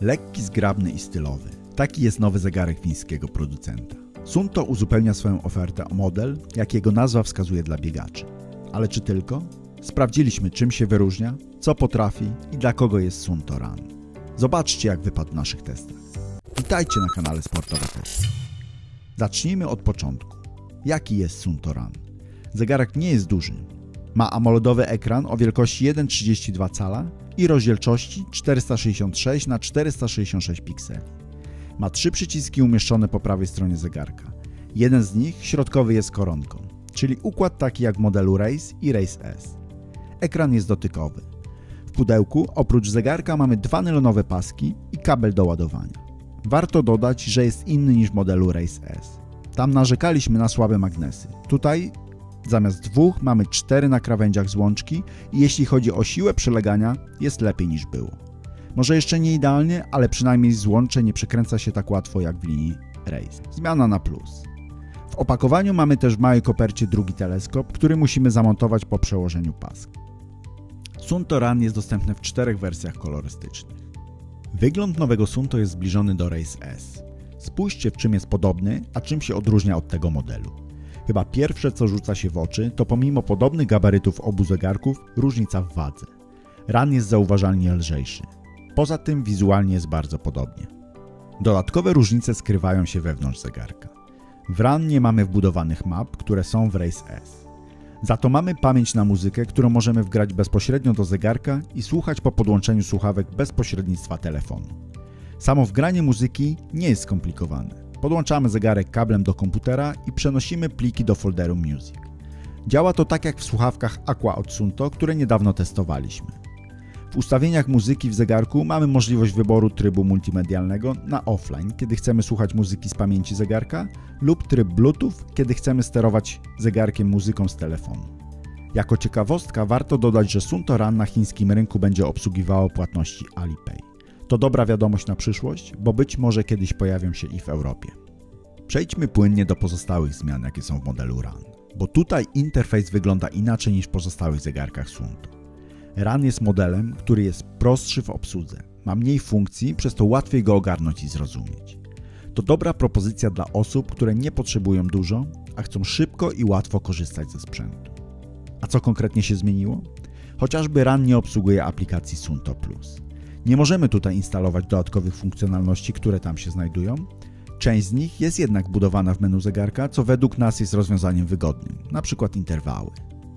Lekki, zgrabny i stylowy. Taki jest nowy zegarek fińskiego producenta. Suunto uzupełnia swoją ofertę o model, jak jego nazwa wskazuje, dla biegaczy. Ale czy tylko? Sprawdziliśmy, czym się wyróżnia, co potrafi i dla kogo jest Suunto Run. Zobaczcie, jak wypadł w naszych testach. Witajcie na kanale Sportowe Testy. Zacznijmy od początku. Jaki jest Suunto Run? Zegarek nie jest duży. Ma AMOLEDowy ekran o wielkości 1,32 cala i rozdzielczości 466 na 466 pikseli. Ma 3 przyciski umieszczone po prawej stronie zegarka. Jeden z nich, środkowy, jest koronką, czyli układ taki jak w modelu Race i Race S. Ekran jest dotykowy. W pudełku oprócz zegarka mamy 2 nylonowe paski i kabel do ładowania. Warto dodać, że jest inny niż w modelu Race S. Tam narzekaliśmy na słabe magnesy. Tutaj zamiast 2 mamy 4 na krawędziach złączki i jeśli chodzi o siłę przylegania, jest lepiej niż było. Może jeszcze nie idealnie, ale przynajmniej złącze nie przekręca się tak łatwo jak w linii Race. Zmiana na plus. W opakowaniu mamy też w małej kopercie drugi teleskop, który musimy zamontować po przełożeniu paski. Suunto Run jest dostępny w 4 wersjach kolorystycznych. Wygląd nowego Suunto jest zbliżony do Race S. Spójrzcie, w czym jest podobny, a czym się odróżnia od tego modelu. Chyba pierwsze, co rzuca się w oczy, to pomimo podobnych gabarytów obu zegarków, różnica w wadze. Run jest zauważalnie lżejszy. Poza tym wizualnie jest bardzo podobnie. Dodatkowe różnice skrywają się wewnątrz zegarka. W Run nie mamy wbudowanych map, które są w Race S. Za to mamy pamięć na muzykę, którą możemy wgrać bezpośrednio do zegarka i słuchać po podłączeniu słuchawek bez pośrednictwa telefonu. Samo wgranie muzyki nie jest skomplikowane. Podłączamy zegarek kablem do komputera i przenosimy pliki do folderu Music. Działa to tak jak w słuchawkach Aqua od Suunto, które niedawno testowaliśmy. W ustawieniach muzyki w zegarku mamy możliwość wyboru trybu multimedialnego na offline, kiedy chcemy słuchać muzyki z pamięci zegarka, lub tryb Bluetooth, kiedy chcemy sterować zegarkiem muzyką z telefonu. Jako ciekawostka warto dodać, że Suunto Run na chińskim rynku będzie obsługiwało płatności Alipay. To dobra wiadomość na przyszłość, bo być może kiedyś pojawią się i w Europie. Przejdźmy płynnie do pozostałych zmian, jakie są w modelu Run, bo tutaj interfejs wygląda inaczej niż w pozostałych zegarkach Suunto. Run jest modelem, który jest prostszy w obsłudze, ma mniej funkcji, przez to łatwiej go ogarnąć i zrozumieć. To dobra propozycja dla osób, które nie potrzebują dużo, a chcą szybko i łatwo korzystać ze sprzętu. A co konkretnie się zmieniło? Chociażby Run nie obsługuje aplikacji Suunto Plus. Nie możemy tutaj instalować dodatkowych funkcjonalności, które tam się znajdują. Część z nich jest jednak budowana w menu zegarka, co według nas jest rozwiązaniem wygodnym, np. interwały.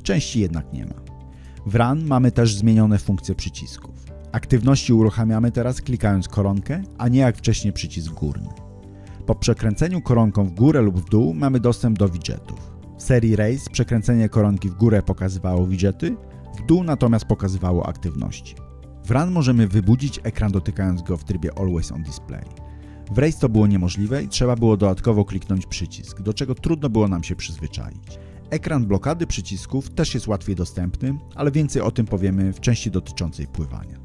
Części jednak nie ma. W Run mamy też zmienione funkcje przycisków. Aktywności uruchamiamy teraz klikając koronkę, a nie jak wcześniej przycisk górny. Po przekręceniu koronką w górę lub w dół mamy dostęp do widgetów. W serii Race przekręcenie koronki w górę pokazywało widgety, w dół natomiast pokazywało aktywności. W Run możemy wybudzić ekran dotykając go w trybie Always on Display. W Race to było niemożliwe i trzeba było dodatkowo kliknąć przycisk, do czego trudno było nam się przyzwyczaić. Ekran blokady przycisków też jest łatwiej dostępny, ale więcej o tym powiemy w części dotyczącej pływania.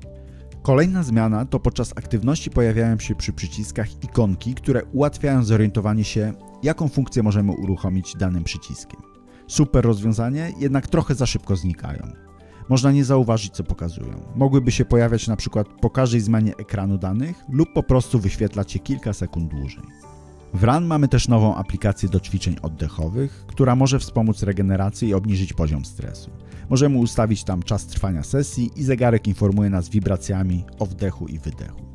Kolejna zmiana to podczas aktywności pojawiają się przy przyciskach ikonki, które ułatwiają zorientowanie się, jaką funkcję możemy uruchomić danym przyciskiem. Super rozwiązanie, jednak trochę za szybko znikają. Można nie zauważyć, co pokazują. Mogłyby się pojawiać na przykład po każdej zmianie ekranu danych lub po prostu wyświetlać się kilka sekund dłużej. W Run mamy też nową aplikację do ćwiczeń oddechowych, która może wspomóc regenerację i obniżyć poziom stresu. Możemy ustawić tam czas trwania sesji i zegarek informuje nas wibracjami o wdechu i wydechu.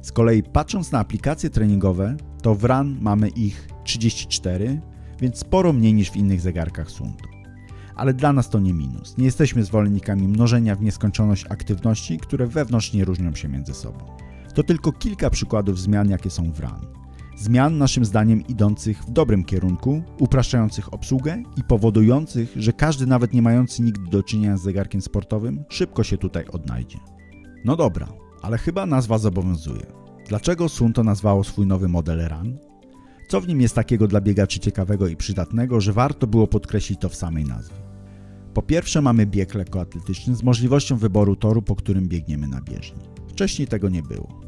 Z kolei patrząc na aplikacje treningowe, to w Run mamy ich 34, więc sporo mniej niż w innych zegarkach Suunto. Ale dla nas to nie minus. Nie jesteśmy zwolennikami mnożenia w nieskończoność aktywności, które wewnątrz nie różnią się między sobą. To tylko kilka przykładów zmian, jakie są w Run. Zmian naszym zdaniem idących w dobrym kierunku, upraszczających obsługę i powodujących, że każdy nawet nie mający nigdy do czynienia z zegarkiem sportowym szybko się tutaj odnajdzie. No dobra, ale chyba nazwa zobowiązuje. Dlaczego Suunto nazwało swój nowy model Run? Co w nim jest takiego dla biegaczy ciekawego i przydatnego, że warto było podkreślić to w samej nazwie? Po pierwsze mamy bieg lekkoatletyczny z możliwością wyboru toru, po którym biegniemy na bieżni. Wcześniej tego nie było.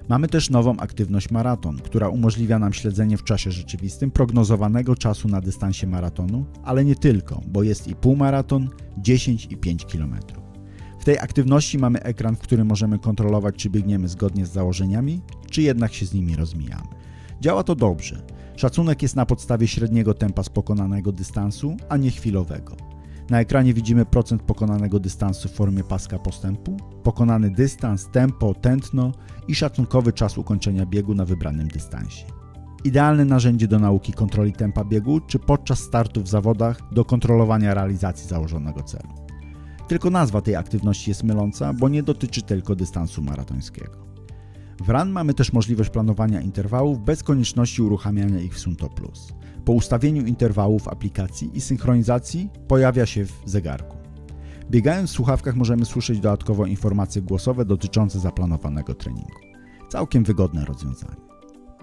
Mamy też nową aktywność maraton, która umożliwia nam śledzenie w czasie rzeczywistym prognozowanego czasu na dystansie maratonu, ale nie tylko, bo jest i półmaraton, 10 i 5 km. W tej aktywności mamy ekran, w którym możemy kontrolować, czy biegniemy zgodnie z założeniami, czy jednak się z nimi rozmijamy. Działa to dobrze. Szacunek jest na podstawie średniego tempa z pokonanego dystansu, a nie chwilowego. Na ekranie widzimy procent pokonanego dystansu w formie paska postępu, pokonany dystans, tempo, tętno i szacunkowy czas ukończenia biegu na wybranym dystansie. Idealne narzędzie do nauki kontroli tempa biegu, czy podczas startu w zawodach do kontrolowania realizacji założonego celu. Tylko nazwa tej aktywności jest myląca, bo nie dotyczy tylko dystansu maratońskiego. W Run mamy też możliwość planowania interwałów bez konieczności uruchamiania ich w Suunto Plus. Po ustawieniu interwałów w aplikacji i synchronizacji pojawia się w zegarku. Biegając w słuchawkach możemy słyszeć dodatkowo informacje głosowe dotyczące zaplanowanego treningu. Całkiem wygodne rozwiązanie.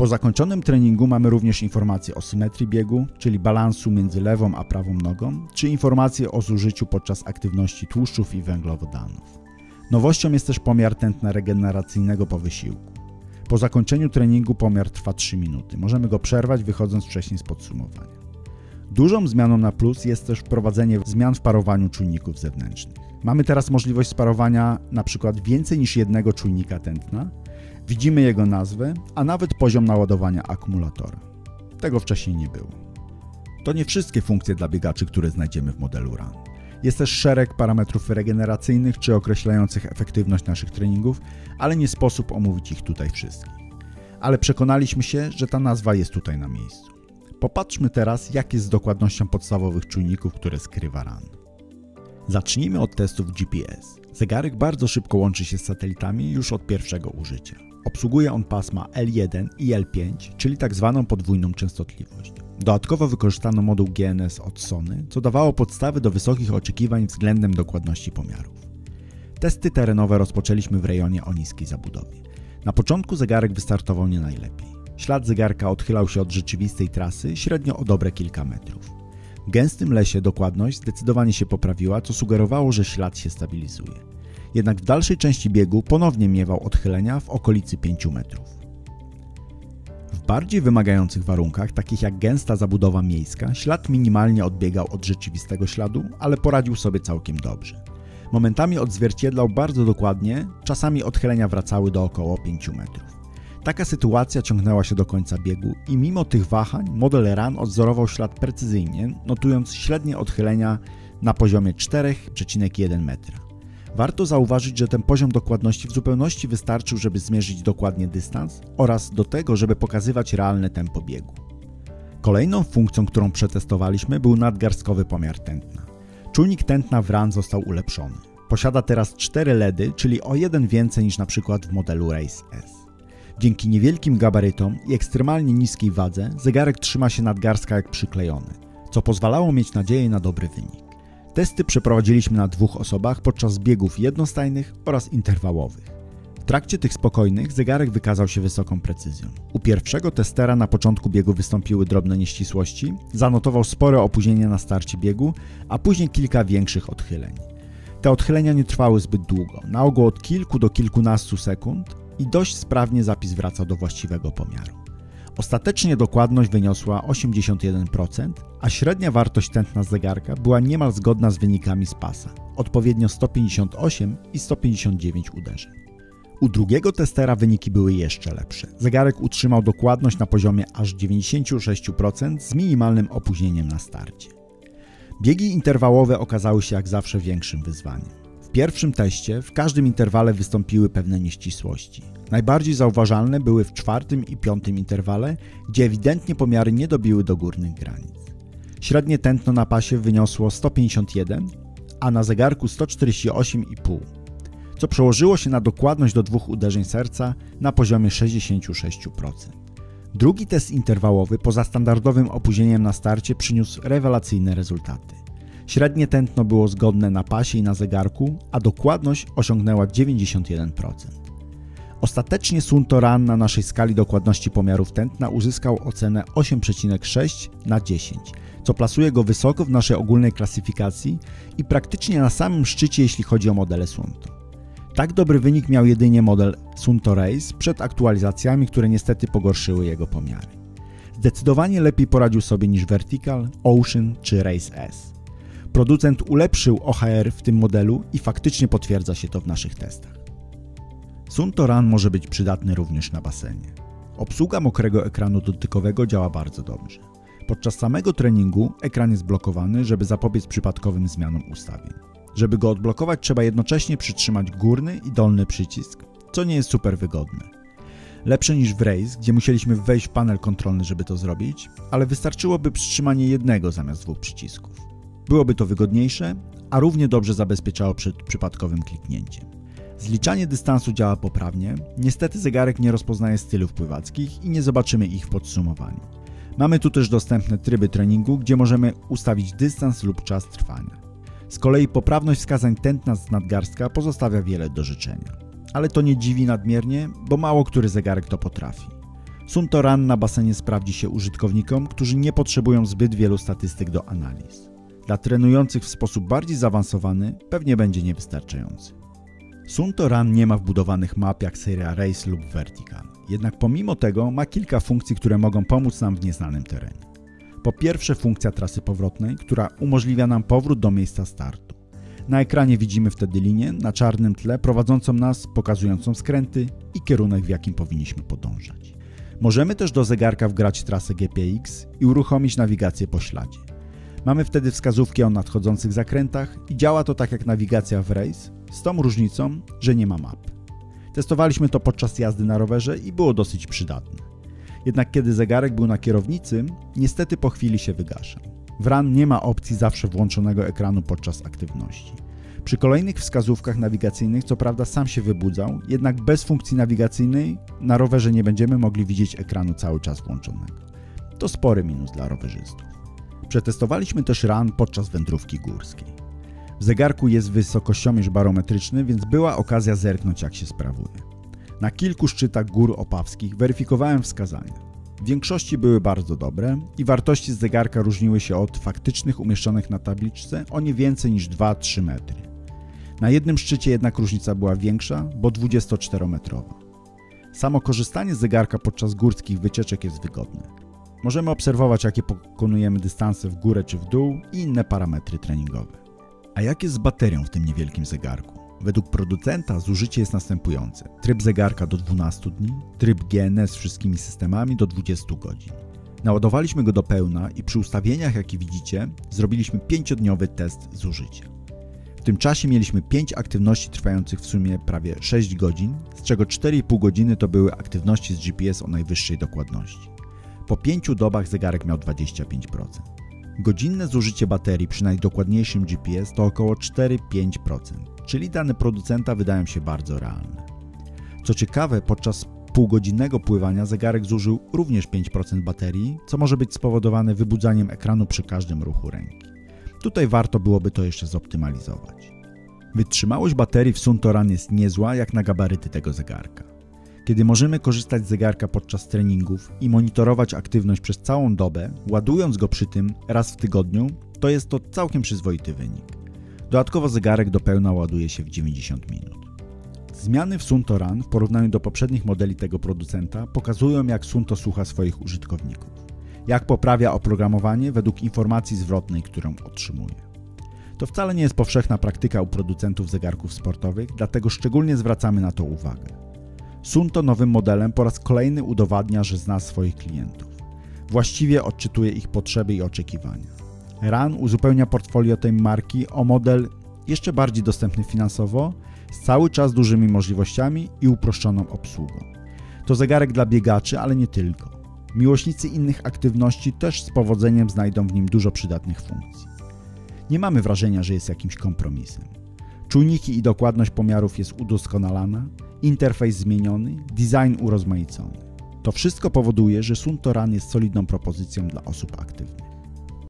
Po zakończonym treningu mamy również informacje o symetrii biegu, czyli balansu między lewą a prawą nogą, czy informacje o zużyciu podczas aktywności tłuszczów i węglowodanów. Nowością jest też pomiar tętna regeneracyjnego po wysiłku. Po zakończeniu treningu pomiar trwa 3 minuty. Możemy go przerwać, wychodząc wcześniej z podsumowania. Dużą zmianą na plus jest też wprowadzenie zmian w parowaniu czujników zewnętrznych. Mamy teraz możliwość sparowania np. więcej niż jednego czujnika tętna. Widzimy jego nazwę, a nawet poziom naładowania akumulatora. Tego wcześniej nie było. To nie wszystkie funkcje dla biegaczy, które znajdziemy w modelu Run. Jest też szereg parametrów regeneracyjnych czy określających efektywność naszych treningów, ale nie sposób omówić ich tutaj wszystkich. Ale przekonaliśmy się, że ta nazwa jest tutaj na miejscu. Popatrzmy teraz, jak jest z dokładnością podstawowych czujników, które skrywa Run. Zacznijmy od testów GPS. Zegarek bardzo szybko łączy się z satelitami już od pierwszego użycia. Obsługuje on pasma L1 i L5, czyli tak zwaną podwójną częstotliwość. Dodatkowo wykorzystano moduł GNS od Sony, co dawało podstawy do wysokich oczekiwań względem dokładności pomiarów. Testy terenowe rozpoczęliśmy w rejonie o niskiej zabudowie. Na początku zegarek wystartował nie najlepiej. Ślad zegarka odchylał się od rzeczywistej trasy średnio o dobre kilka metrów. W gęstym lesie dokładność zdecydowanie się poprawiła, co sugerowało, że ślad się stabilizuje. Jednak w dalszej części biegu ponownie miewał odchylenia w okolicy 5 metrów. W bardziej wymagających warunkach, takich jak gęsta zabudowa miejska, ślad minimalnie odbiegał od rzeczywistego śladu, ale poradził sobie całkiem dobrze. Momentami odzwierciedlał bardzo dokładnie, czasami odchylenia wracały do około 5 metrów. Taka sytuacja ciągnęła się do końca biegu i mimo tych wahań model Run odzorował ślad precyzyjnie, notując średnie odchylenia na poziomie 4,1 metra. Warto zauważyć, że ten poziom dokładności w zupełności wystarczył, żeby zmierzyć dokładnie dystans oraz do tego, żeby pokazywać realne tempo biegu. Kolejną funkcją, którą przetestowaliśmy, był nadgarstkowy pomiar tętna. Czujnik tętna w Run został ulepszony. Posiada teraz 4 LEDy, czyli o jeden więcej niż np. w modelu Race S. Dzięki niewielkim gabarytom i ekstremalnie niskiej wadze zegarek trzyma się nadgarstka jak przyklejony, co pozwalało mieć nadzieję na dobry wynik. Testy przeprowadziliśmy na 2 osobach podczas biegów jednostajnych oraz interwałowych. W trakcie tych spokojnych zegarek wykazał się wysoką precyzją. U pierwszego testera na początku biegu wystąpiły drobne nieścisłości, zanotował spore opóźnienie na starcie biegu, a później kilka większych odchyleń. Te odchylenia nie trwały zbyt długo, na ogół od kilku do kilkunastu sekund i dość sprawnie zapis wracał do właściwego pomiaru. Ostatecznie dokładność wyniosła 81%, a średnia wartość tętna z zegarka była niemal zgodna z wynikami z pasa, odpowiednio 158 i 159 uderzeń. U drugiego testera wyniki były jeszcze lepsze. Zegarek utrzymał dokładność na poziomie aż 96% z minimalnym opóźnieniem na starcie. Biegi interwałowe okazały się jak zawsze większym wyzwaniem. W pierwszym teście w każdym interwale wystąpiły pewne nieścisłości. Najbardziej zauważalne były w 4. i 5. interwale, gdzie ewidentnie pomiary nie dobiły do górnych granic. Średnie tętno na pasie wyniosło 151, a na zegarku 148,5, co przełożyło się na dokładność do 2 uderzeń serca na poziomie 66%. Drugi test interwałowy poza standardowym opóźnieniem na starcie przyniósł rewelacyjne rezultaty. Średnie tętno było zgodne na pasie i na zegarku, a dokładność osiągnęła 91%. Ostatecznie Suunto Run na naszej skali dokładności pomiarów tętna uzyskał ocenę 8,6 na 10, co plasuje go wysoko w naszej ogólnej klasyfikacji i praktycznie na samym szczycie, jeśli chodzi o modele Suunto. Tak dobry wynik miał jedynie model Suunto Race przed aktualizacjami, które niestety pogorszyły jego pomiary. Zdecydowanie lepiej poradził sobie niż Vertical, Ocean czy Race S. Producent ulepszył OHR w tym modelu i faktycznie potwierdza się to w naszych testach. Suunto Run może być przydatny również na basenie. Obsługa mokrego ekranu dotykowego działa bardzo dobrze. Podczas samego treningu ekran jest blokowany, żeby zapobiec przypadkowym zmianom ustawień. Żeby go odblokować, trzeba jednocześnie przytrzymać górny i dolny przycisk, co nie jest super wygodne. Lepsze niż w Race, gdzie musieliśmy wejść w panel kontrolny, żeby to zrobić, ale wystarczyłoby przytrzymanie jednego zamiast dwóch przycisków. Byłoby to wygodniejsze, a równie dobrze zabezpieczało przed przypadkowym kliknięciem. Zliczanie dystansu działa poprawnie, niestety zegarek nie rozpoznaje stylów pływackich i nie zobaczymy ich w podsumowaniu. Mamy tu też dostępne tryby treningu, gdzie możemy ustawić dystans lub czas trwania. Z kolei poprawność wskazań tętna z nadgarstka pozostawia wiele do życzenia. Ale to nie dziwi nadmiernie, bo mało który zegarek to potrafi. Suunto Run na basenie sprawdzi się użytkownikom, którzy nie potrzebują zbyt wielu statystyk do analiz. Dla trenujących w sposób bardziej zaawansowany pewnie będzie niewystarczający. Suunto Run nie ma wbudowanych map jak seria Race lub Vertical, jednak pomimo tego ma kilka funkcji, które mogą pomóc nam w nieznanym terenie. Po pierwsze funkcja trasy powrotnej, która umożliwia nam powrót do miejsca startu. Na ekranie widzimy wtedy linię na czarnym tle prowadzącą nas, pokazującą skręty i kierunek, w jakim powinniśmy podążać. Możemy też do zegarka wgrać trasę GPX i uruchomić nawigację po śladzie. Mamy wtedy wskazówki o nadchodzących zakrętach i działa to tak jak nawigacja w Race, z tą różnicą, że nie ma map. Testowaliśmy to podczas jazdy na rowerze i było dosyć przydatne. Jednak kiedy zegarek był na kierownicy, niestety po chwili się wygaszał. W Run nie ma opcji zawsze włączonego ekranu podczas aktywności. Przy kolejnych wskazówkach nawigacyjnych co prawda sam się wybudzał, jednak bez funkcji nawigacyjnej na rowerze nie będziemy mogli widzieć ekranu cały czas włączonego. To spory minus dla rowerzystów. Przetestowaliśmy też Run podczas wędrówki górskiej. W zegarku jest wysokościomierz barometryczny, więc była okazja zerknąć, jak się sprawuje. Na kilku szczytach gór opawskich weryfikowałem wskazania. W większości były bardzo dobre i wartości z zegarka różniły się od faktycznych umieszczonych na tabliczce o nie więcej niż 2-3 metry. Na jednym szczycie jednak różnica była większa, bo 24-metrowa. Samo korzystanie z zegarka podczas górskich wycieczek jest wygodne. Możemy obserwować, jakie pokonujemy dystanse w górę czy w dół i inne parametry treningowe. A jak jest z baterią w tym niewielkim zegarku? Według producenta zużycie jest następujące. Tryb zegarka do 12 dni, tryb GNS z wszystkimi systemami do 20 godzin. Naładowaliśmy go do pełna i przy ustawieniach, jakie widzicie, zrobiliśmy 5-dniowy test zużycia. W tym czasie mieliśmy 5 aktywności trwających w sumie prawie 6 godzin, z czego 4,5 godziny to były aktywności z GPS o najwyższej dokładności. Po 5 dobach zegarek miał 25%. Godzinne zużycie baterii przy najdokładniejszym GPS to około 4-5%, czyli dane producenta wydają się bardzo realne. Co ciekawe, podczas półgodzinnego pływania zegarek zużył również 5% baterii, co może być spowodowane wybudzaniem ekranu przy każdym ruchu ręki. Tutaj warto byłoby to jeszcze zoptymalizować. Wytrzymałość baterii w Suunto Run jest niezła jak na gabaryty tego zegarka. Kiedy możemy korzystać z zegarka podczas treningów i monitorować aktywność przez całą dobę, ładując go przy tym raz w tygodniu, to jest to całkiem przyzwoity wynik. Dodatkowo zegarek do pełna ładuje się w 90 minut. Zmiany w Suunto Run w porównaniu do poprzednich modeli tego producenta pokazują, jak Suunto słucha swoich użytkowników. Jak poprawia oprogramowanie według informacji zwrotnej, którą otrzymuje. To wcale nie jest powszechna praktyka u producentów zegarków sportowych, dlatego szczególnie zwracamy na to uwagę. Suunto nowym modelem po raz kolejny udowadnia, że zna swoich klientów. Właściwie odczytuje ich potrzeby i oczekiwania. Run uzupełnia portfolio tej marki o model jeszcze bardziej dostępny finansowo, z cały czas dużymi możliwościami i uproszczoną obsługą. To zegarek dla biegaczy, ale nie tylko. Miłośnicy innych aktywności też z powodzeniem znajdą w nim dużo przydatnych funkcji. Nie mamy wrażenia, że jest jakimś kompromisem. Czujniki i dokładność pomiarów jest udoskonalana, interfejs zmieniony, design urozmaicony. To wszystko powoduje, że Suunto Run jest solidną propozycją dla osób aktywnych.